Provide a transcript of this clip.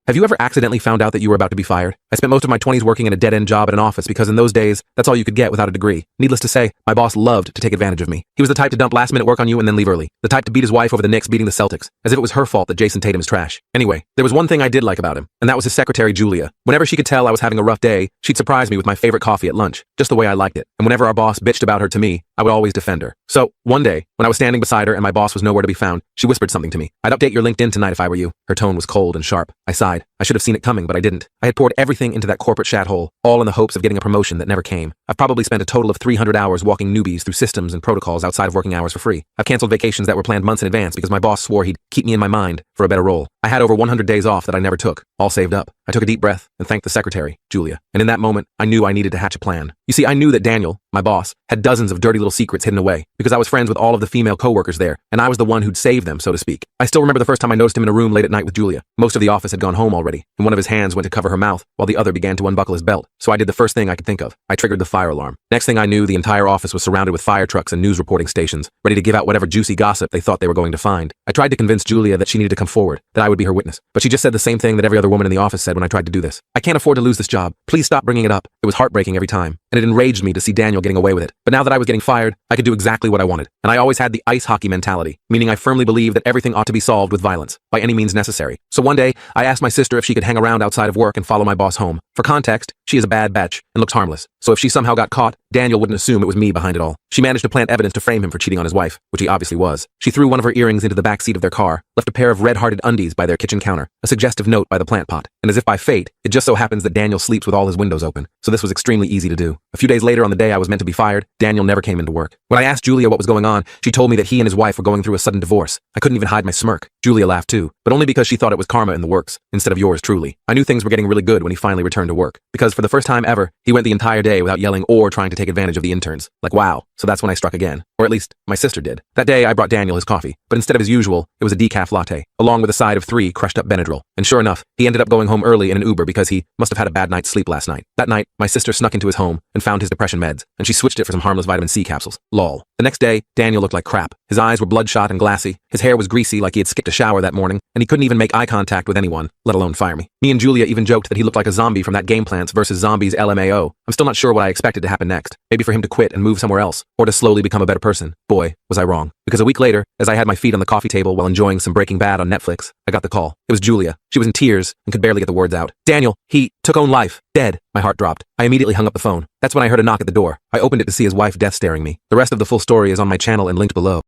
Have you ever accidentally found out that you were about to be fired? I spent most of my 20s working in a dead-end job at an office because in those days, that's all you could get without a degree. Needless to say, my boss loved to take advantage of me. He was the type to dump last-minute work on you and then leave early. The type to beat his wife over the Knicks beating the Celtics, as if it was her fault that Jason Tatum is trash. Anyway, there was one thing I did like about him, and that was his secretary, Julia. Whenever she could tell I was having a rough day, she'd surprise me with my favorite coffee at lunch, just the way I liked it. And whenever our boss bitched about her to me, I would always defend her. So, one day, when I was standing beside her and my boss was nowhere to be found, she whispered something to me. "I'd update your LinkedIn tonight if I were you." Her tone was cold and sharp. I sighed. I should have seen it coming, but I didn't. I had poured everything into that corporate shat hole, all in the hopes of getting a promotion that never came. I've probably spent a total of 300 hours walking newbies through systems and protocols outside of working hours for free. I've canceled vacations that were planned months in advance because my boss swore he'd keep me in my mind for a better role. I had over 100 days off that I never took, all saved up. I took a deep breath and thanked the secretary, Julia. And in that moment, I knew I needed to hatch a plan. You see, I knew that Daniel, my boss, had dozens of dirty little secrets hidden away because I was friends with all of the female coworkers there, and I was the one who'd save them, so to speak. I still remember the first time I noticed him in a room late at night with Julia. Most of the office had gone home already, and one of his hands went to cover her mouth while the other began to unbuckle his belt. So I did the first thing I could think of. I triggered the fire alarm. Next thing I knew, the entire office was surrounded with fire trucks and news reporting stations, ready to give out whatever juicy gossip they thought they were going to find. I tried to convince Julia that she needed to come forward, that I would be her witness, but she just said the same thing that every other woman in the office said when I tried to do this. "I can't afford to lose this job. Please stop bringing it up." It was heartbreaking every time, and it enraged me to see Daniel getting away with it. But now that I was getting fired, I could do exactly what I wanted. And I always had the ice hockey mentality, meaning I firmly believed that everything ought to be solved with violence, by any means necessary. So one day, I asked my sister if she could hang around outside of work and follow my boss home. For context, she is a bad bitch and looks harmless. So if she somehow got caught, Daniel wouldn't assume it was me behind it all. She managed to plant evidence to frame him for cheating on his wife, which he obviously was. She threw one of her earrings into the back seat of their car, left a pair of red-hearted undies by their kitchen counter, a suggestive note by the plant pot, and as if by fate, it just so happens that Daniel sleeps with all his windows open, so this was extremely easy to do. A few days later, on the day I was meant to be fired, Daniel never came into work. When I asked Julia what was going on, she told me that he and his wife were going through a sudden divorce. I couldn't even hide my smirk. Julia laughed too, but only because she thought it was karma in the works, instead of yours truly. I knew things were getting really good when he finally returned to work, because for the first time ever, he went the entire day without yelling or trying to take advantage of the interns. Like, wow. So that's when I struck again. Or at least, my sister did. That day, I brought Daniel his coffee, but instead of his usual, it was a decaf latte, along with a side of 3 crushed up Benadryl. And sure enough, he ended up going home early in an Uber because he must have had a bad night's sleep last night. That night, my sister snuck into his home and found his depression meds, and she switched it for some harmless vitamin C capsules. Lol. The next day, Daniel looked like crap. His eyes were bloodshot and glassy, his hair was greasy like he had skipped a shower that morning, and he couldn't even make eye contact with anyone, let alone fire me. Me and Julia even joked that he looked like a zombie from that Game Plants vs. Zombies LMAO. I'm still not sure what I expected to happen next. Maybe for him to quit and move somewhere else, or to slowly become a better person. Boy, was I wrong. Because a week later, as I had my feet on the coffee table while enjoying some Breaking Bad on Netflix, I got the call. It was Julia. She was in tears and could barely get the words out. "Daniel, he took own life. Dead." My heart dropped. I immediately hung up the phone. That's when I heard a knock at the door. I opened it to see his wife death staring me. The rest of the full story is on my channel and linked below.